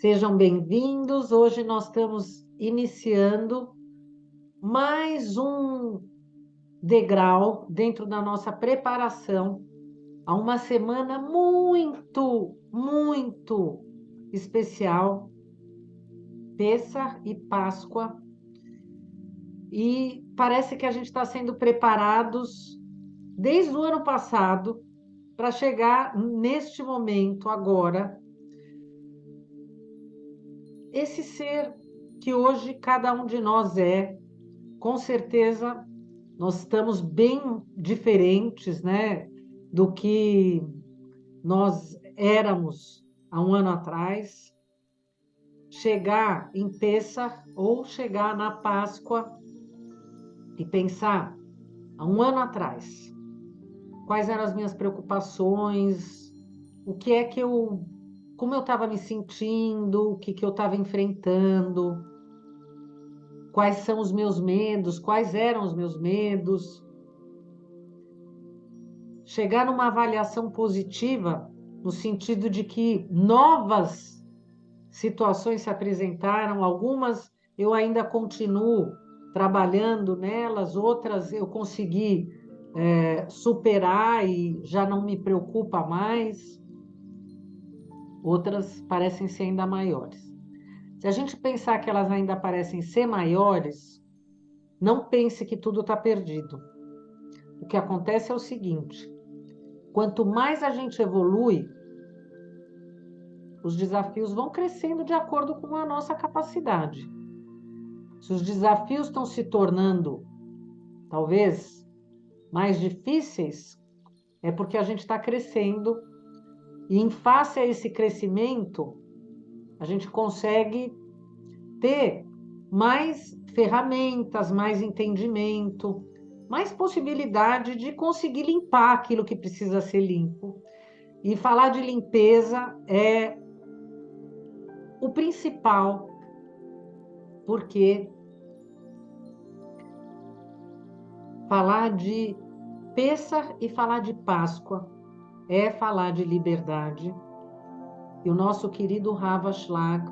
Sejam bem-vindos. Hoje nós estamos iniciando mais um degrau dentro da nossa preparação a uma semana muito especial, Pêssar e Páscoa. E parece que a gente está sendo preparados desde o ano passado para chegar neste momento agora. Esse ser que hoje cada um de nós é, com certeza nós estamos bem diferentes, né, do que nós éramos há um ano atrás. Chegar em Pêssar ou chegar na Páscoa e pensar, há um ano atrás, quais eram as minhas preocupações, o que é que como eu estava me sentindo, o que eu estava enfrentando, quais são os meus medos, quais eram os meus medos. Chegar numa avaliação positiva, no sentido de que novas situações se apresentaram, algumas eu ainda continuo trabalhando nelas, outras eu consegui superar e já não me preocupa mais, outras parecem ser ainda maiores. Se a gente pensar que elas ainda parecem ser maiores, não pense que tudo está perdido. O que acontece é o seguinte: quanto mais a gente evolui, os desafios vão crescendo de acordo com a nossa capacidade. Se os desafios estão se tornando, talvez, mais difíceis, é porque a gente está crescendo e, em face a esse crescimento, a gente consegue ter mais ferramentas, mais entendimento, mais possibilidade de conseguir limpar aquilo que precisa ser limpo. E falar de limpeza é o principal, porque falar de Pêssar e falar de Páscoa é falar de liberdade. E o nosso querido Rav Ashlag,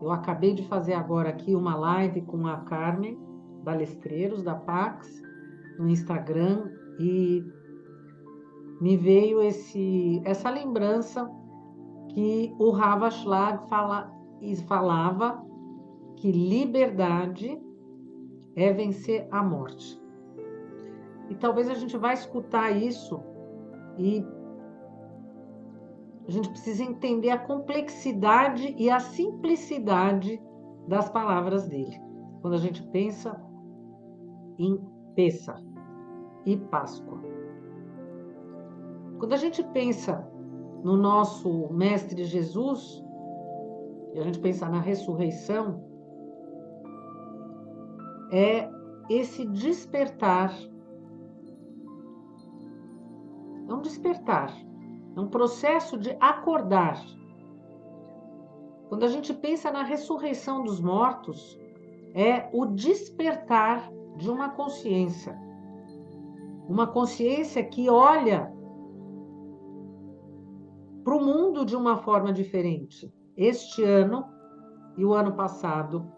eu acabei de fazer agora aqui uma live com a Carmen Balestreiros, da Pax, no Instagram, e me veio essa lembrança que o Rav Ashlag falava que liberdade é vencer a morte. E talvez a gente vai escutar isso e a gente precisa entender a complexidade e a simplicidade das palavras dele. Quando a gente pensa em Pêssar e Páscoa. Quando a gente pensa no nosso Mestre Jesus, e a gente pensa na ressurreição, é esse despertar. É um despertar, é um processo de acordar. Quando a gente pensa na ressurreição dos mortos, é o despertar de uma consciência que olha para o mundo de uma forma diferente. Este ano e o ano passado,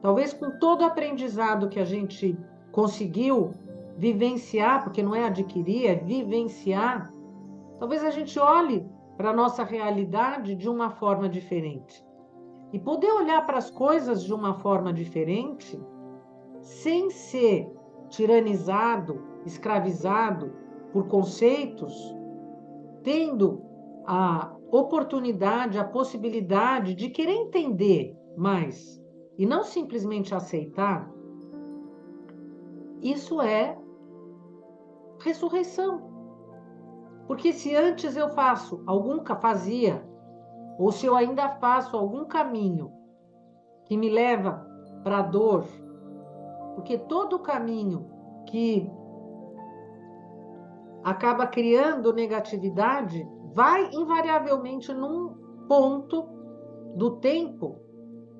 talvez com todo o aprendizado que a gente conseguiu vivenciar, porque não é adquirir, é vivenciar, talvez a gente olhe para a nossa realidade de uma forma diferente. E poder olhar para as coisas de uma forma diferente, sem ser tiranizado, escravizado por conceitos, tendo a oportunidade, a possibilidade de querer entender mais e não simplesmente aceitar, isso é ressurreição. Porque se antes eu fazia, ou se eu ainda faço algum caminho que me leva para a dor, porque todo caminho que acaba criando negatividade vai invariavelmente num ponto do tempo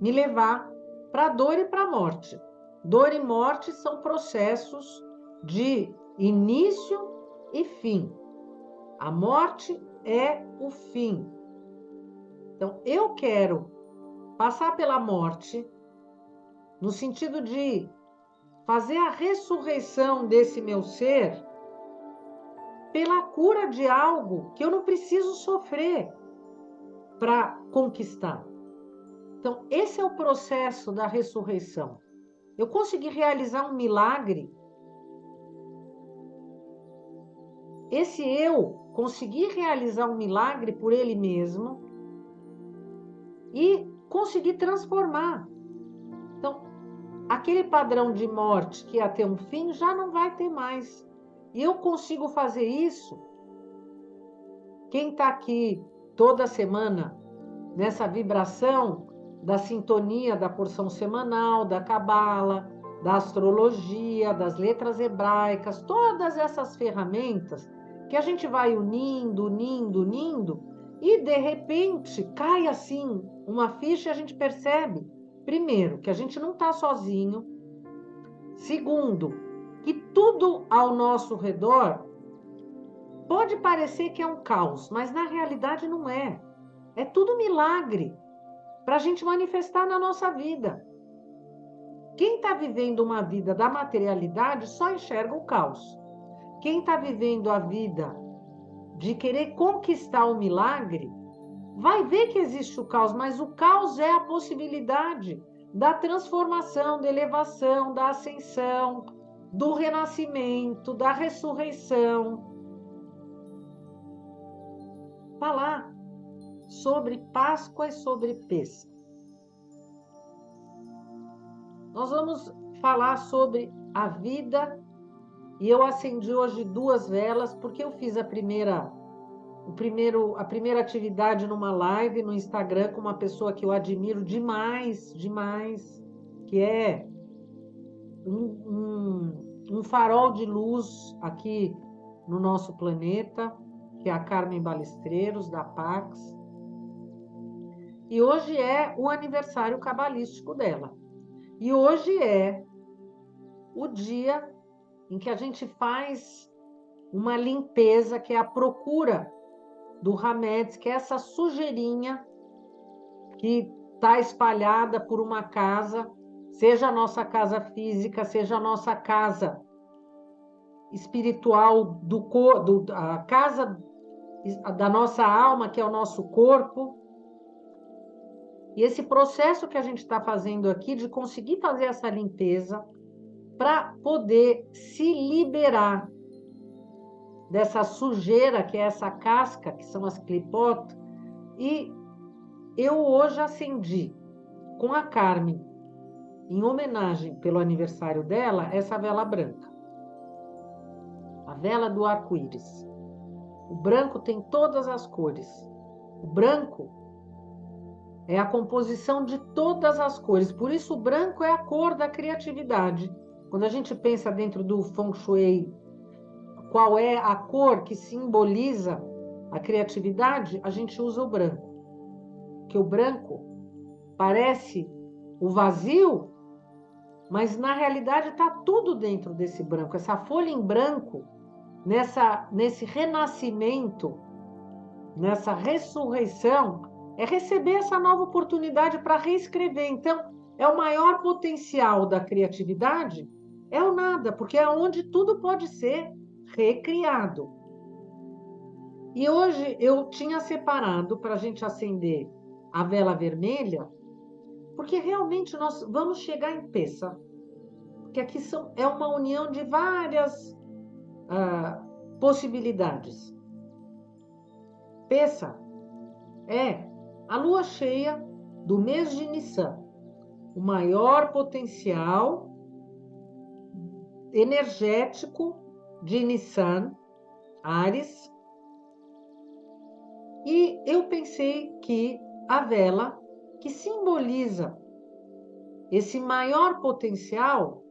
me levar para a dor e para a morte. Dor e morte são processos de início e fim. A morte é o fim. Então, eu quero passar pela morte, no sentido de fazer a ressurreição desse meu ser pela cura de algo que eu não preciso sofrer para conquistar. Então, esse é o processo da ressurreição. Eu consegui realizar um milagre. Esse eu consegui realizar um milagre por ele mesmo e consegui transformar. Então, aquele padrão de morte que ia ter um fim já não vai ter mais. E eu consigo fazer isso. Quem está aqui toda semana nessa vibração da sintonia da porção semanal, da cabala, da astrologia, das letras hebraicas, todas essas ferramentas que a gente vai unindo, e de repente cai assim uma ficha e a gente percebe, primeiro, que a gente não está sozinho, segundo, que tudo ao nosso redor pode parecer que é um caos, mas na realidade não é. É tudo milagre para a gente manifestar na nossa vida. Quem está vivendo uma vida da materialidade só enxerga o caos. Quem está vivendo a vida de querer conquistar o milagre, vai ver que existe o caos, mas o caos é a possibilidade da transformação, da elevação, da ascensão, do renascimento, da ressurreição. Falar sobre Páscoa e sobre Pêssego. Nós vamos falar sobre a vida, e eu acendi hoje 2 velas, porque eu fiz a primeira atividade numa live no Instagram com uma pessoa que eu admiro demais, que é um farol de luz aqui no nosso planeta, que é a Carmen Balestreiros, da Pax. E hoje é o aniversário cabalístico dela. E hoje é o dia em que a gente faz uma limpeza, que é a procura do Hametz, que é essa sujeirinha que está espalhada por uma casa, seja a nossa casa física, seja a nossa casa espiritual, a casa da nossa alma, que é o nosso corpo. E esse processo que a gente está fazendo aqui, de conseguir fazer essa limpeza, para poder se liberar dessa sujeira, que é essa casca, que são as clipotas. E eu hoje acendi com a Carmen, em homenagem pelo aniversário dela, essa vela branca. A vela do arco-íris. O branco tem todas as cores. O branco é a composição de todas as cores. Por isso, o branco é a cor da criatividade. Quando a gente pensa dentro do Feng Shui, qual é a cor que simboliza a criatividade, a gente usa o branco. Porque o branco parece o vazio, mas na realidade está tudo dentro desse branco. Essa folha em branco, nesse renascimento, nessa ressurreição, é receber essa nova oportunidade para reescrever. Então, é o maior potencial da criatividade, é o nada, porque é onde tudo pode ser recriado. E hoje eu tinha separado para a gente acender a vela vermelha, porque realmente nós vamos chegar em Pêssego, porque aqui é uma união de várias possibilidades. Pêssego é a lua cheia do mês de Nissan, o maior potencial energético de Nissan, Áries. E eu pensei que a vela que simboliza esse maior potencial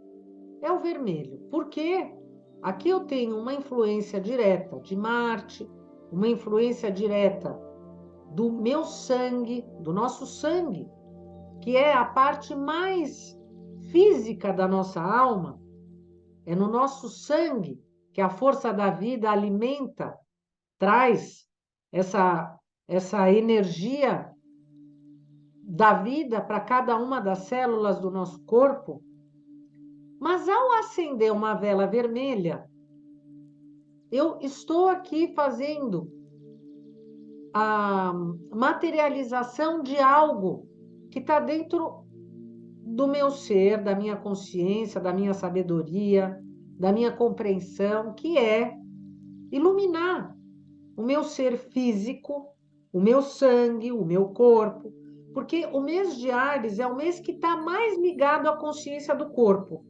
é o vermelho, porque aqui eu tenho uma influência direta de Marte, uma influência direta do meu sangue, do nosso sangue, que é a parte mais física da nossa alma. É no nosso sangue que a força da vida alimenta, traz essa energia da vida para cada uma das células do nosso corpo, mas ao acender uma vela vermelha, eu estou aqui fazendo a materialização de algo que está dentro do meu ser, da minha consciência, da minha sabedoria, da minha compreensão, que é iluminar o meu ser físico, o meu sangue, o meu corpo, porque o mês de Áries é o mês que está mais ligado à consciência do corpo,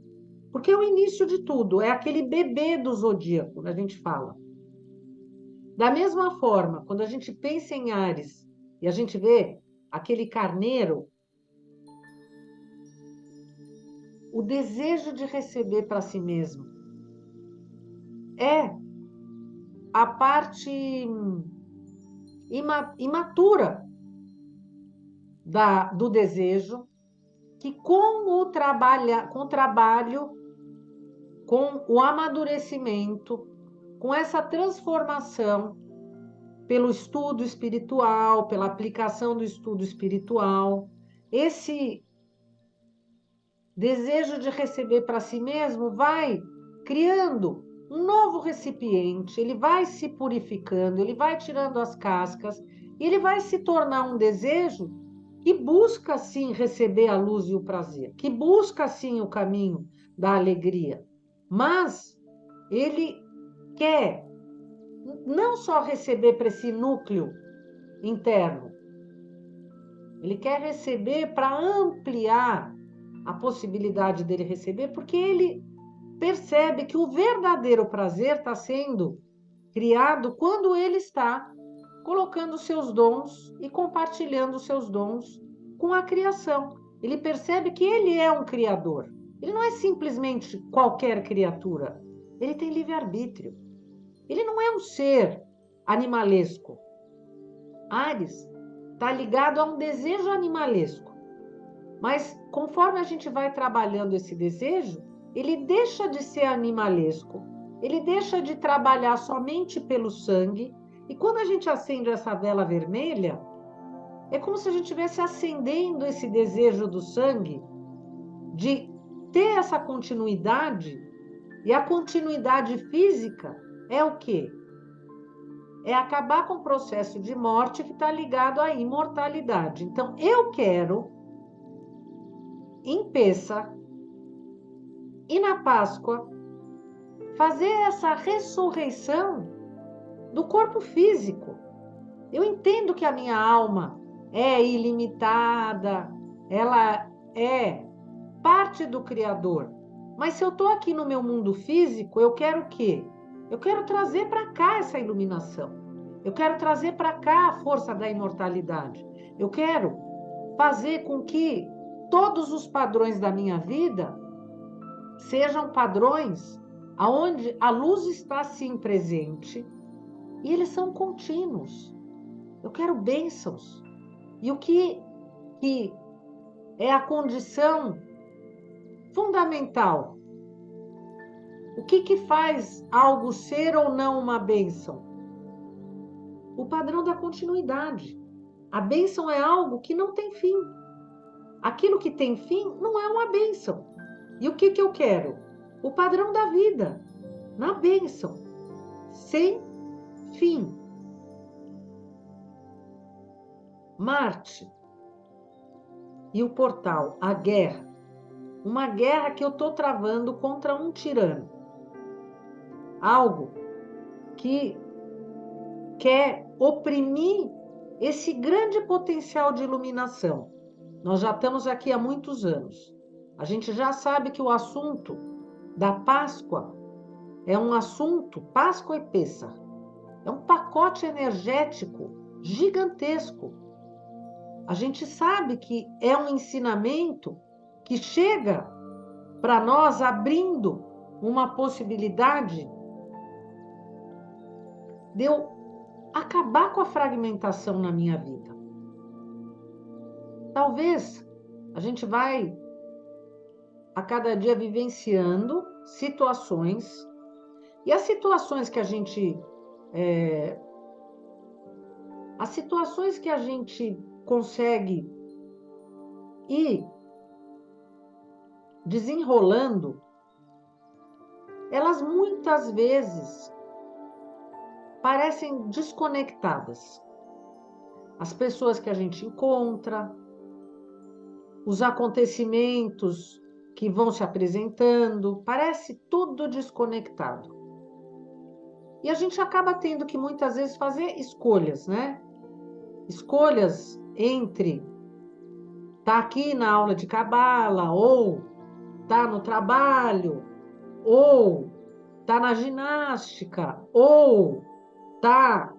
porque é o início de tudo, é aquele bebê do zodíaco, a gente fala. Da mesma forma, quando a gente pensa em Áries e a gente vê aquele carneiro, o desejo de receber para si mesmo é a parte imatura do desejo, que com o trabalho, com o amadurecimento, com essa transformação pelo estudo espiritual, pela aplicação do estudo espiritual, esse desejo de receber para si mesmo vai criando um novo recipiente, ele vai se purificando, ele vai tirando as cascas, e ele vai se tornar um desejo que busca, sim, receber a luz e o prazer, que busca, sim, o caminho da alegria, mas ele quer não só receber para esse núcleo interno, ele quer receber para ampliar a possibilidade dele receber, porque ele percebe que o verdadeiro prazer está sendo criado quando ele está colocando seus dons e compartilhando seus dons com a criação. Ele percebe que ele é um criador. Ele não é simplesmente qualquer criatura. Ele tem livre-arbítrio. Ele não é um ser animalesco. Áries está ligado a um desejo animalesco. Mas conforme a gente vai trabalhando esse desejo, ele deixa de ser animalesco, ele deixa de trabalhar somente pelo sangue, e quando a gente acende essa vela vermelha, é como se a gente estivesse acendendo esse desejo do sangue de ter essa continuidade, e a continuidade física é o quê? É acabar com o processo de morte que está ligado à imortalidade. Então, eu quero, em Pêssar e na Páscoa, fazer essa ressurreição do corpo físico. Eu entendo que a minha alma é ilimitada, ela é parte do Criador. Mas se eu estou aqui no meu mundo físico, eu quero o quê? Eu quero trazer para cá essa iluminação. Eu quero trazer para cá a força da imortalidade. Eu quero fazer com que todos os padrões da minha vida sejam padrões aonde a luz está sim presente e eles são contínuos. Eu quero bênçãos. E o que é a condição fundamental? O que faz algo ser ou não uma bênção? O padrão da continuidade. A bênção é algo que não tem fim. Aquilo que tem fim não é uma bênção. E o que eu quero? O padrão da vida, na bênção, sem fim. Marte e o portal, a guerra. Uma guerra que eu estou travando contra um tirano. Algo que quer oprimir esse grande potencial de iluminação. Nós já estamos aqui há muitos anos. A gente já sabe que o assunto da Páscoa é um assunto, Páscoa e Pêssar, é um pacote energético gigantesco. A gente sabe que é um ensinamento que chega para nós abrindo uma possibilidade de eu acabar com a fragmentação na minha vida. Talvez a gente vai a cada dia vivenciando situações, e as situações que a gente consegue E, desenrolando, elas muitas vezes parecem desconectadas. As pessoas que a gente encontra, os acontecimentos que vão se apresentando, parece tudo desconectado. E a gente acaba tendo que muitas vezes fazer escolhas, né? Escolhas entre estar aqui na aula de cabala, ou estar no trabalho, ou estar na ginástica, ou estar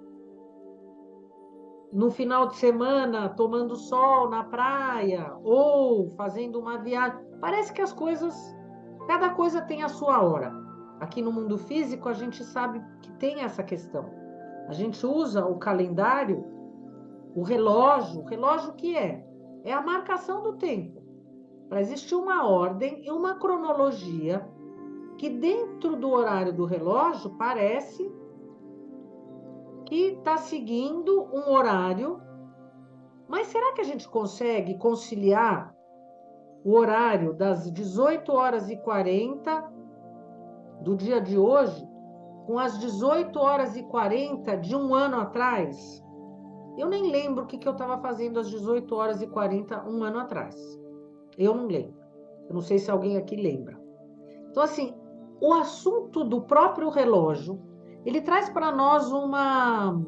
no final de semana tomando sol na praia, ou fazendo uma viagem. Parece que as coisas, cada coisa tem a sua hora. Aqui no mundo físico, a gente sabe que tem essa questão. A gente usa o calendário, o relógio que é? É a marcação do tempo. Para existir uma ordem e uma cronologia que dentro do horário do relógio parece que está seguindo um horário. Mas será que a gente consegue conciliar o horário das 18h40 do dia de hoje com as 18h40 de um ano atrás? Eu nem lembro o que eu estava fazendo às 18h40 um ano atrás. Eu não lembro. Eu não sei se alguém aqui lembra. Então, assim, o assunto do próprio relógio, ele traz para nós uma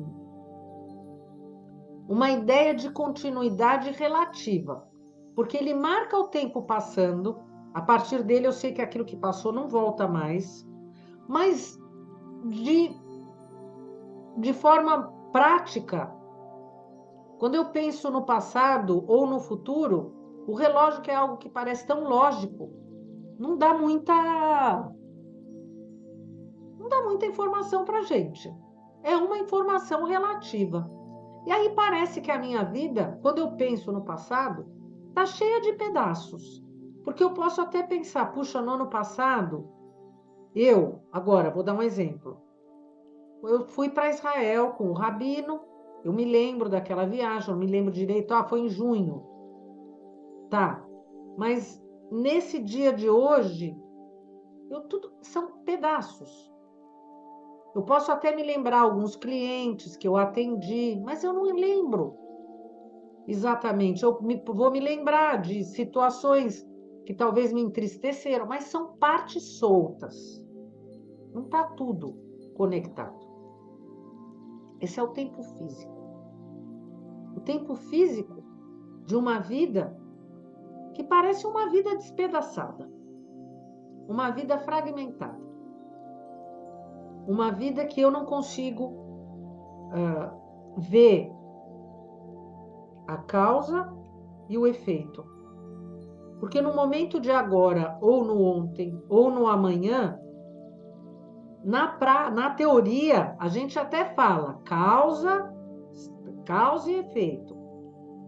ideia de continuidade relativa, porque ele marca o tempo passando, a partir dele eu sei que aquilo que passou não volta mais, mas de forma prática, quando eu penso no passado ou no futuro, o relógio, que é algo que parece tão lógico, não dá muita informação para a gente. É uma informação relativa. E aí parece que a minha vida, quando eu penso no passado, está cheia de pedaços. Porque eu posso até pensar, puxa, no ano passado, agora, vou dar um exemplo. Eu fui para Israel com o Rabino, eu me lembro daquela viagem, eu me lembro direito, foi em junho. Tá, mas nesse dia de hoje, tudo são pedaços. Eu posso até me lembrar alguns clientes que eu atendi, mas eu não me lembro exatamente. Vou me lembrar de situações que talvez me entristeceram, mas são partes soltas. Não está tudo conectado. Esse é o tempo físico. O tempo físico de uma vida que parece uma vida despedaçada, uma vida fragmentada, uma vida que eu não consigo ver a causa e o efeito. Porque no momento de agora, ou no ontem, ou no amanhã, na teoria, a gente até fala causa e efeito.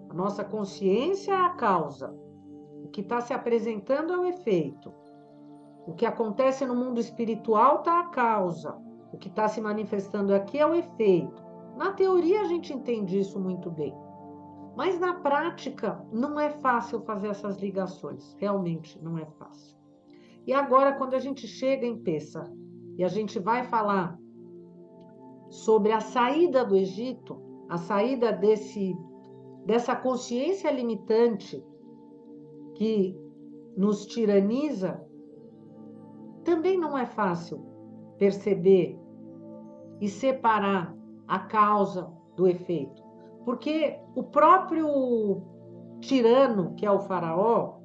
A nossa consciência é a causa. O que está se apresentando é o efeito. O que acontece no mundo espiritual está a causa. O que está se manifestando aqui é o efeito. Na teoria, a gente entende isso muito bem. Mas na prática, não é fácil fazer essas ligações. Realmente não é fácil. E agora, quando a gente chega em Pêssar e a gente vai falar sobre a saída do Egito, a saída dessa consciência limitante que nos tiraniza, também não é fácil perceber e separar a causa do efeito. Porque o próprio tirano, que é o faraó,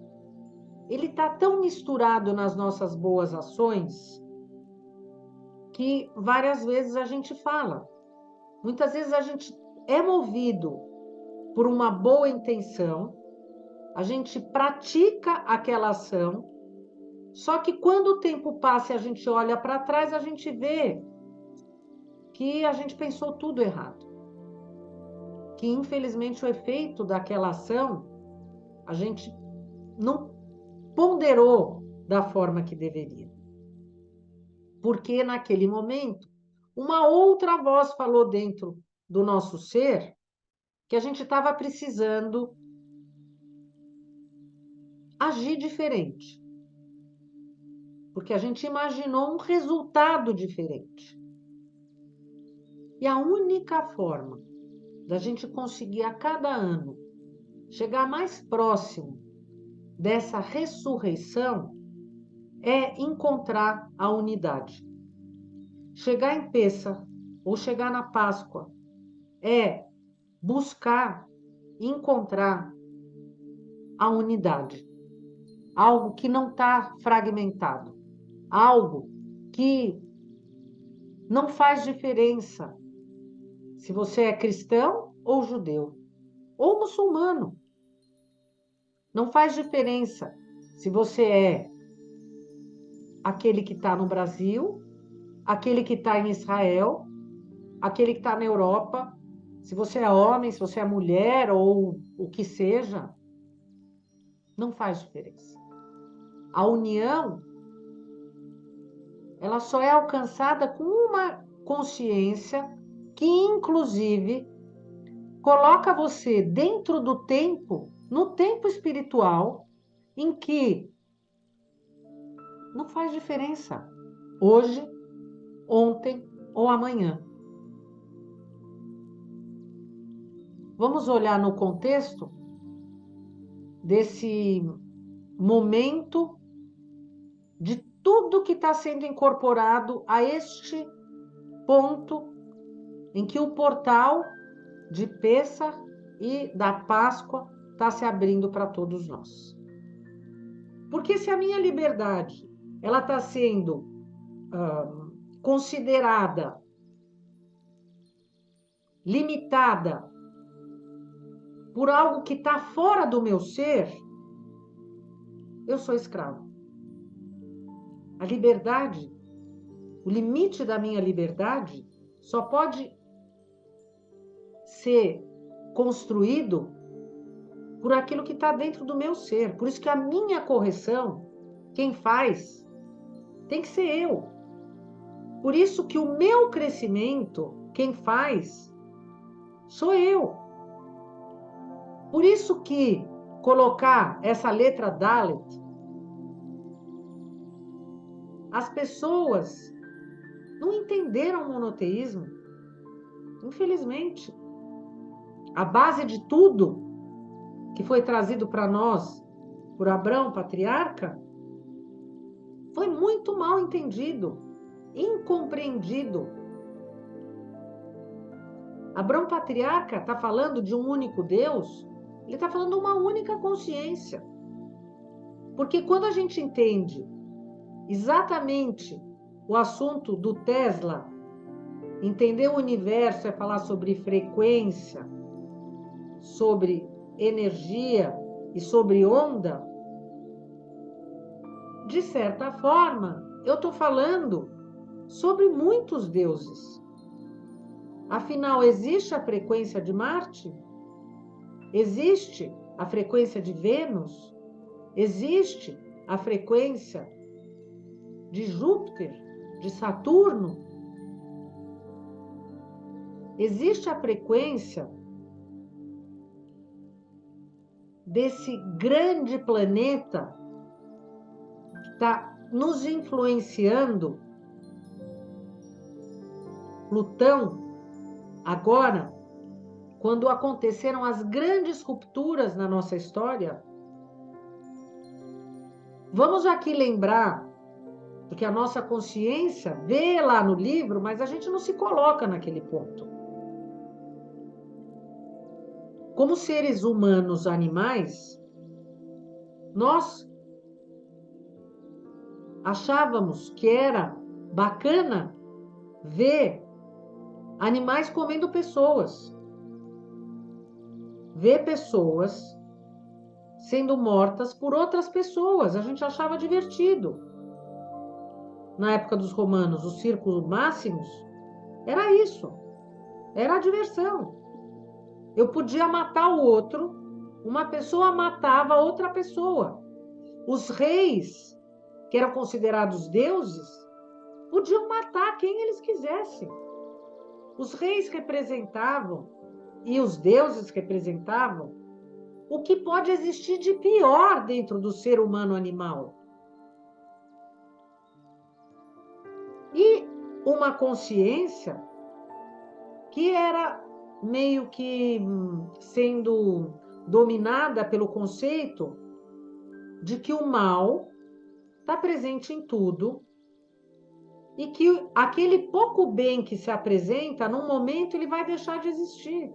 ele está tão misturado nas nossas boas ações que várias vezes a gente fala. Muitas vezes a gente é movido por uma boa intenção, a gente pratica aquela ação, só que quando o tempo passa e a gente olha para trás, a gente vê que a gente pensou tudo errado. Que, infelizmente, o efeito daquela ação, a gente não ponderou da forma que deveria. Porque, naquele momento, uma outra voz falou dentro do nosso ser que a gente estava precisando agir diferente. Porque a gente imaginou um resultado diferente. E a única forma da gente conseguir a cada ano chegar mais próximo dessa ressurreição é encontrar a unidade. Chegar em Pêssar ou chegar na Páscoa é buscar encontrar a unidade. Algo que não está fragmentado. Algo que não faz diferença se você é cristão ou judeu, ou muçulmano. Não faz diferença se você é aquele que está no Brasil, aquele que está em Israel, aquele que está na Europa, se você é homem, se você é mulher ou o que seja, não faz diferença. A união, ela só é alcançada com uma consciência que, inclusive, coloca você dentro do tempo, no tempo espiritual, em que não faz diferença hoje, ontem ou amanhã. Vamos olhar no contexto desse momento de tudo que está sendo incorporado a este ponto em que o portal de Pêssar e da Páscoa está se abrindo para todos nós. Porque se a minha liberdade ela está sendo considerada limitada por algo que está fora do meu ser, eu sou escravo. A liberdade, o limite da minha liberdade, só pode ser construído por aquilo que está dentro do meu ser. Por isso que a minha correção, quem faz, tem que ser eu. Por isso que o meu crescimento, quem faz, sou eu. Por isso que colocar essa letra Dalet, as pessoas não entenderam o monoteísmo. Infelizmente, a base de tudo que foi trazido para nós por Abraão, patriarca, foi muito mal entendido, incompreendido. Abraão, patriarca, está falando de um único Deus, ele está falando de uma única consciência. Porque quando a gente entende exatamente o assunto do Tesla, entender o universo é falar sobre frequência, sobre energia e sobre onda, de certa forma, eu estou falando sobre muitos deuses. Afinal, existe a frequência de Marte? Existe a frequência de Vênus? Existe a frequência de Júpiter, de Saturno? Existe a frequência desse grande planeta que está nos influenciando, Plutão, agora, quando aconteceram as grandes rupturas na nossa história. Vamos aqui lembrar, porque a nossa consciência vê lá no livro, mas a gente não se coloca naquele ponto. Como seres humanos animais, nós achávamos que era bacana ver animais comendo pessoas. Ver pessoas sendo mortas por outras pessoas. A gente achava divertido. Na época dos romanos, os círculos máximos, era isso. Era a diversão. Eu podia matar o outro, uma pessoa matava outra pessoa. Os reis, que eram considerados deuses, podiam matar quem eles quisessem. Os reis representavam, e os deuses representavam, o que pode existir de pior dentro do ser humano animal. E uma consciência que era meio que sendo dominada pelo conceito de que o mal está presente em tudo e que aquele pouco bem que se apresenta, num momento ele vai deixar de existir,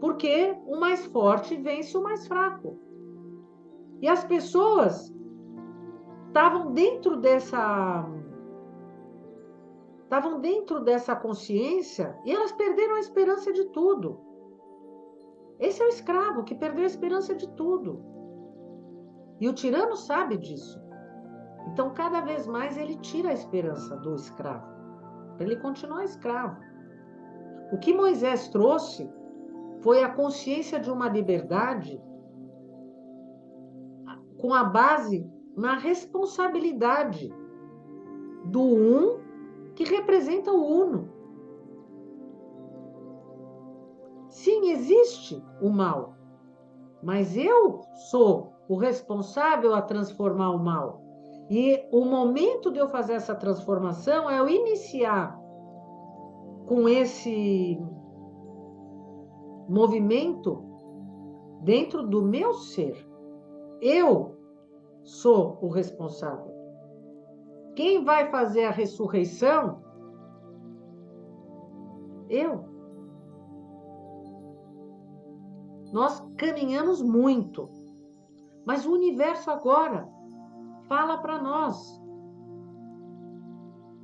porque o mais forte vence o mais fraco. E as pessoas estavam dentro dessa consciência e elas perderam a esperança de tudo. Esse é o escravo que perdeu a esperança de tudo. E o tirano sabe disso. Então, cada vez mais ele tira a esperança do escravo, para ele continuar escravo. O que Moisés trouxe foi a consciência de uma liberdade com a base na responsabilidade do um que representa o uno. Sim, existe o mal, mas eu sou o responsável a transformar o mal. E o momento de eu fazer essa transformação é eu iniciar com esse movimento dentro do meu ser. Eu sou o responsável. Quem vai fazer a ressurreição? Eu. Nós caminhamos muito, mas o universo agora fala para nós.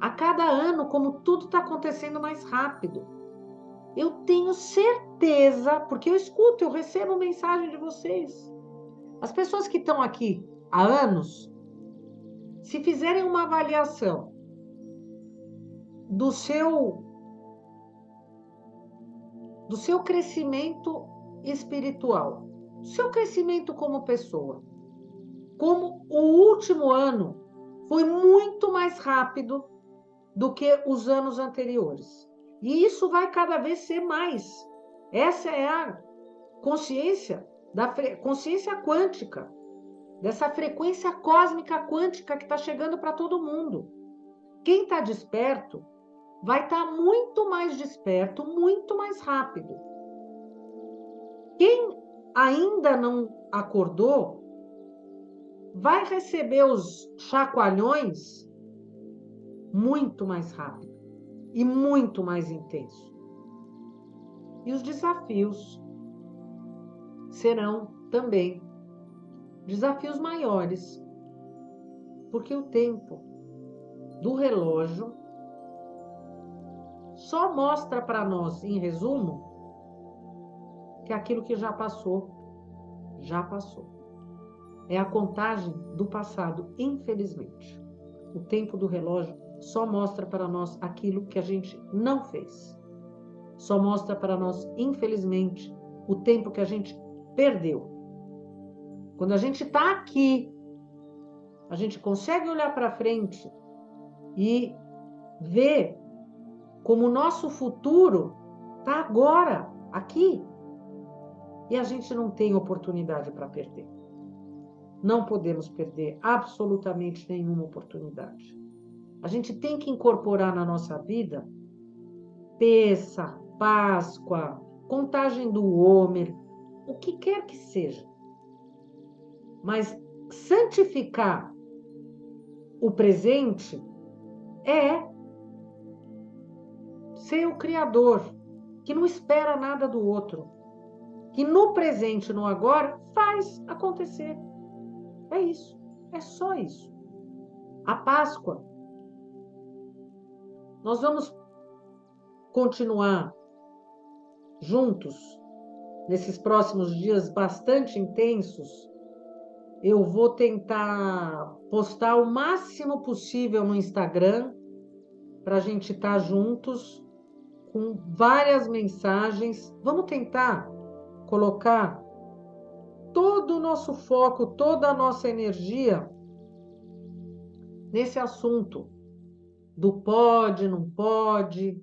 A cada ano, como tudo está acontecendo mais rápido, eu tenho certeza, porque eu escuto, eu recebo mensagem de vocês. As pessoas que estão aqui há anos, se fizerem uma avaliação do seu crescimento espiritual, do seu crescimento como pessoa, como o último ano foi muito mais rápido do que os anos anteriores. E isso vai cada vez ser mais. Essa é a consciência, consciência quântica, dessa frequência cósmica quântica que está chegando para todo mundo. Quem está desperto vai estar muito mais desperto, muito mais rápido. Quem ainda não acordou vai receber os chacoalhões muito mais rápido e muito mais intenso. E os desafios serão também desafios maiores, porque o tempo do relógio só mostra para nós, em resumo, que aquilo que já passou, já passou. É a contagem do passado, infelizmente. O tempo do relógio só mostra para nós aquilo que a gente não fez. Só mostra para nós, infelizmente, o tempo que a gente perdeu. Quando a gente está aqui, a gente consegue olhar para frente e ver como o nosso futuro está agora, aqui. E a gente não tem oportunidade para perder. Não podemos perder absolutamente nenhuma oportunidade. A gente tem que incorporar na nossa vida Pêssar, Páscoa, contagem do Homer, o que quer que seja. Mas santificar o presente é ser o Criador, que não espera nada do outro, que no presente, no agora, faz acontecer. É isso, é só isso. A Páscoa, nós vamos continuar juntos nesses próximos dias bastante intensos. Eu vou tentar postar o máximo possível no Instagram para a gente estar juntos com várias mensagens. Vamos tentar colocar todo o nosso foco, toda a nossa energia nesse assunto do pode, não pode,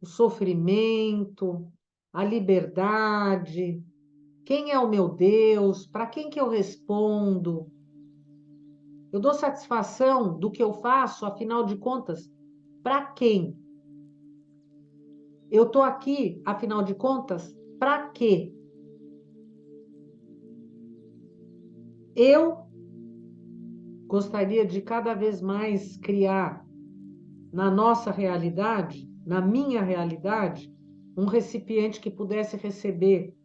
o sofrimento, a liberdade, Quem é o meu Deus? Para quem que eu respondo? Eu dou satisfação do que eu faço, afinal de contas, para quem? Eu estou aqui, afinal de contas, para quê? Eu gostaria de cada vez mais criar na nossa realidade, na minha realidade, um recipiente que pudesse receber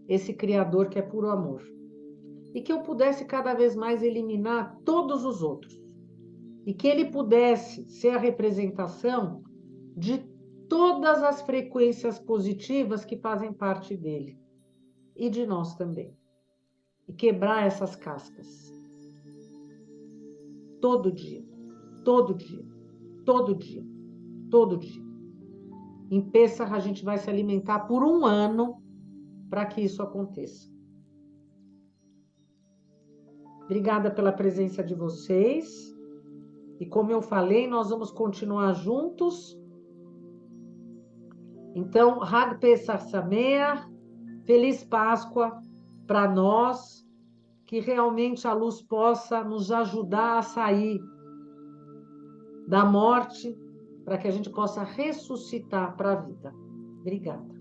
esse Criador que é puro amor. E que eu pudesse cada vez mais eliminar todos os outros. E que ele pudesse ser a representação de todas as frequências positivas que fazem parte dele. E de nós também. E quebrar essas cascas. Todo dia. Todo dia. Todo dia. Todo dia. Em Pêssar, a gente vai se alimentar por 1 ano para que isso aconteça. Obrigada pela presença de vocês. E como eu falei, nós vamos continuar juntos. Então, Hag Pesach Sameach, Feliz Páscoa para nós, que realmente a luz possa nos ajudar a sair da morte, para que a gente possa ressuscitar para a vida. Obrigada.